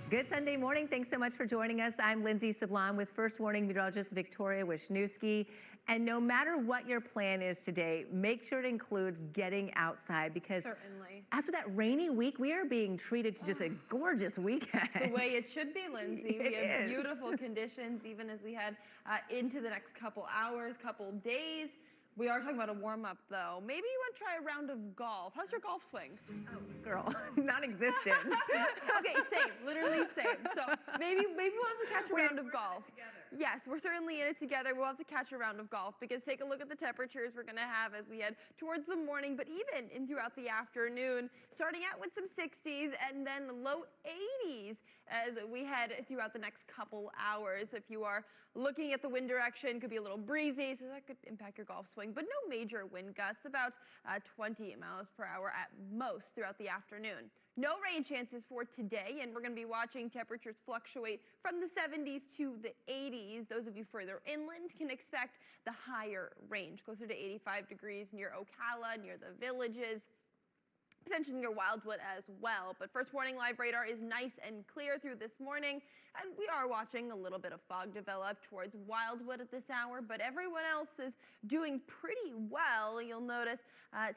Good Sunday morning. Thanks so much for joining us. I'm Lindsay Sablon with First Warning meteorologist Victoria Wisniewski. And no matter what your plan is today, make sure it includes getting outside because certainly, after that rainy week, we are being treated to just a gorgeous weekend. It's the way it should be, Lindsay. We have is. beautiful conditions even as we head into the next couple hours, couple days. We are talking about a warm-up, though. Maybe you want to try a round of golf. How's your golf swing? Oh, girl, non-existent. Okay, same, literally same. So maybe we'll have to catch a round of golf. Yes, we're certainly in it together. We'll have to catch a round of golf because take a look at the temperatures we're going to have as we head towards the morning, but even in throughout the afternoon, starting out with some 60s and then low 80s as we head throughout the next couple hours. If you are looking at the wind direction, could be a little breezy, so that could impact your golf swing, but no major wind gusts, about 20 miles per hour at most throughout the afternoon. No rain chances for today, and we're going to be watching temperatures fluctuate from the 70s to the 80s. Those of you further inland can expect the higher range, closer to 85 degrees near Ocala, near the villages, potentially near Wildwood as well. But First Warning Live radar is nice and clear through this morning, and we are watching a little bit of fog develop towards Wildwood at this hour, but everyone else is doing pretty well. You'll notice,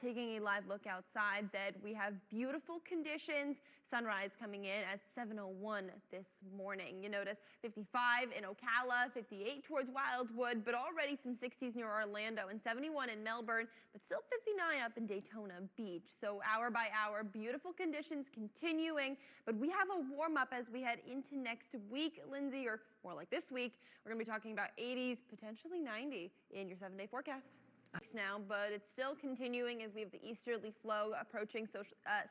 taking a live look outside, that we have beautiful conditions. Sunrise coming in at 7:01 this morning. You notice 55 in Ocala, 58 towards Wildwood, but already some 60s near Orlando and 71 in Melbourne, but still 59 up in Daytona Beach. So hour by hour, beautiful conditions continuing, but we have a warm up as we head into next week, Lindsay, or more like this week. We're going to be talking about 80s, potentially 90 in your 7-day forecast now, but it's still continuing as we have the easterly flow approaching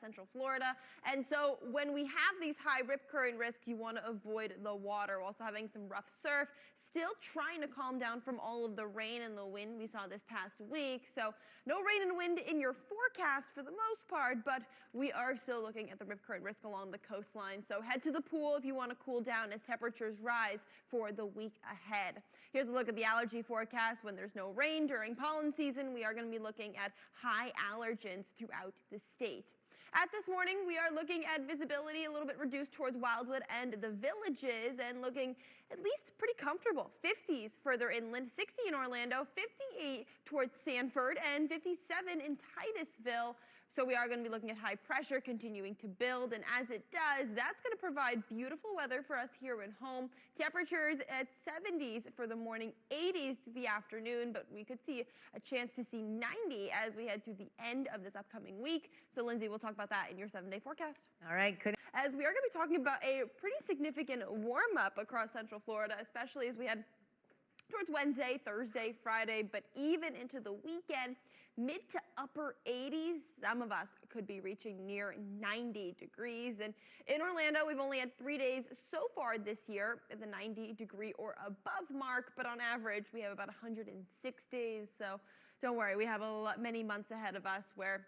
central Florida. And so when we have these high rip current risks, you want to avoid the water. We're also having some rough surf, still trying to calm down from all of the rain and the wind we saw this past week. So no rain and wind in your forecast for the most part, but we are still looking at the rip current risk along the coastline. So head to the pool if you want to cool down as temperatures rise for the week ahead. Here's a look at the allergy forecast. When there's no rain during pollen season, we are going to be looking at high allergens throughout the state. At this morning, we are looking at visibility a little bit reduced towards Wildwood and the villages and looking at least pretty comfortable. 50s further inland, 60 in Orlando, 58 towards Sanford, and 57 in Titusville. So we are going to be looking at high pressure continuing to build, and as it does, that's going to provide beautiful weather for us here at home. Temperatures at 70s for the morning, 80s to the afternoon, but we could see a chance to see 90 as we head through the end of this upcoming week. So Lindsay, we'll talk about that in your 7-day forecast. All right, good. As we are going to be talking about a pretty significant warm-up across Central Florida, especially as we head towards Wednesday, Thursday, Friday, but even into the weekend, mid to upper 80s. Some of us could be reaching near 90 degrees. And in Orlando, we've only had 3 days so far this year at the 90 degree or above mark, but on average, we have about 106 days. So don't worry, we have many months ahead of us where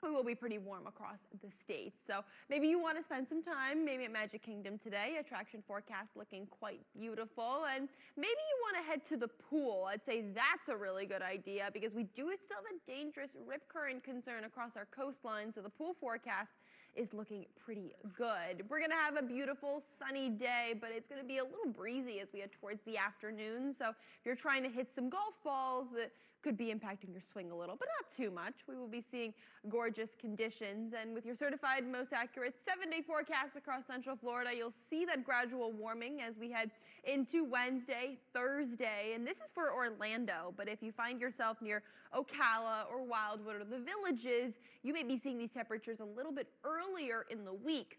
we will be pretty warm across the state. So maybe you want to spend some time maybe at Magic Kingdom today. Attraction forecast looking quite beautiful. And maybe you want to head to the pool. I'd say that's a really good idea because we do still have a dangerous rip current concern across our coastline. So the pool forecast is looking pretty good. We're going to have a beautiful sunny day, but it's going to be a little breezy as we head towards the afternoon. So if you're trying to hit some golf balls, it could be impacting your swing a little, but not too much. We will be seeing gorgeous conditions, and with your certified most accurate 7-day forecast across Central Florida, you'll see that gradual warming as we head into Wednesday, Thursday, and this is for Orlando, but if you find yourself near Ocala or Wildwood or the villages, you may be seeing these temperatures a little bit earlier in the week.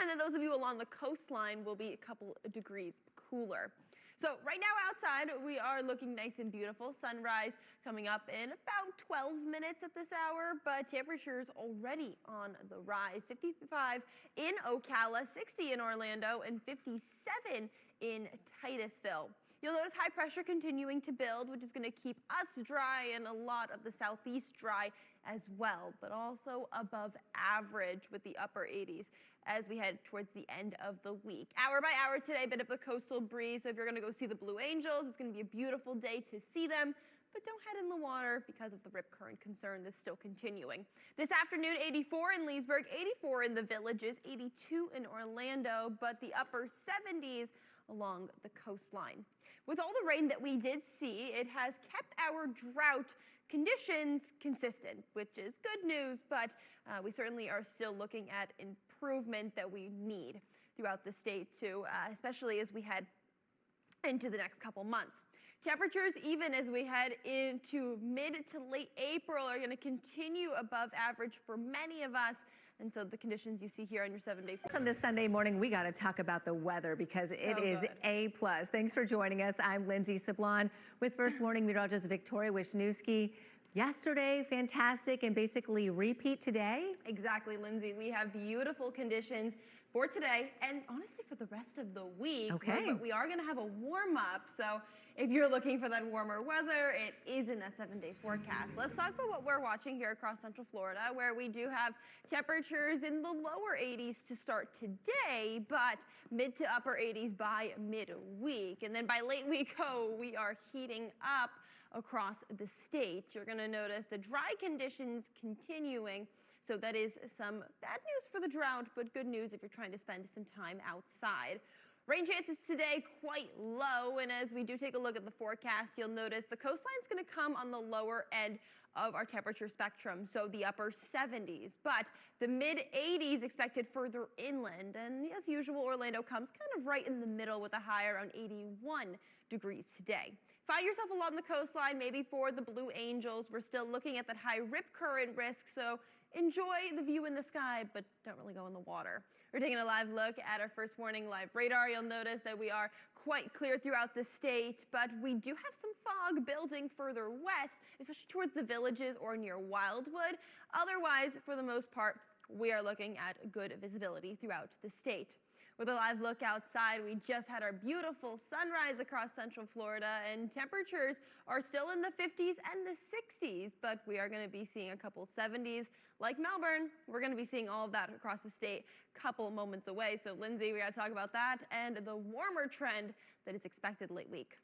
And then those of you along the coastline will be a couple of degrees cooler. So right now outside, we are looking nice and beautiful. Sunrise coming up in about 12 minutes at this hour, but temperatures already on the rise. 55 in Ocala, 60 in Orlando, and 57 in Titusville. You'll notice high pressure continuing to build, which is going to keep us dry and a lot of the southeast dry as well, but also above average with the upper 80s as we head towards the end of the week. Hour by hour today, a bit of a coastal breeze, so if you're going to go see the Blue Angels, it's going to be a beautiful day to see them. but don't head in the water because of the rip current concern that's still continuing. This afternoon, 84 in Leesburg, 84 in the Villages, 82 in Orlando, but the upper 70s along the coastline. With all the rain that we did see, it has kept our drought conditions consistent, which is good news, but we certainly are still looking at improvement that we need throughout the state too, especially as we head into the next couple months. Temperatures, even as we head into mid to late April, are going to continue above average for many of us. And so the conditions you see here on your 7-day. On this Sunday morning, we got to talk about the weather because it is A+. Thanks for joining us. I'm Lindsay Sablon with First Warning meteorologist Victoria Wisniewski. Yesterday, fantastic, and basically repeat today. Exactly, Lindsay. We have beautiful conditions for today and honestly for the rest of the week. Okay. But we are going to have a warm up. So if you're looking for that warmer weather, it is in that 7-day forecast. Let's talk about what we're watching here across Central Florida, where we do have temperatures in the lower 80s to start today, but mid to upper 80s by midweek. And then by late week, we are heating up across the state. You're going to notice the dry conditions continuing. So that is some bad news for the drought, but good news if you're trying to spend some time outside. Rain chances today quite low, and as we do take a look at the forecast, you'll notice the coastline is going to come on the lower end of our temperature spectrum, so the upper 70s, but the mid 80s expected further inland, and as usual, Orlando comes kind of right in the middle with a high around 81 degrees today. Find yourself along the coastline, maybe for the Blue Angels. We're still looking at that high rip current risk, so enjoy the view in the sky, but don't really go in the water. We're taking a live look at our First Warning live radar. You'll notice that we are quite clear throughout the state, but we do have some fog building further west, especially towards the Villages or near Wildwood. Otherwise, for the most part, we are looking at good visibility throughout the state. With a live look outside, we just had our beautiful sunrise across Central Florida, and temperatures are still in the 50s and the 60s, but we are going to be seeing a couple 70s. Like Melbourne, we're going to be seeing all of that across the state a couple moments away. So, Lindsay, we got to talk about that and the warmer trend that is expected late week.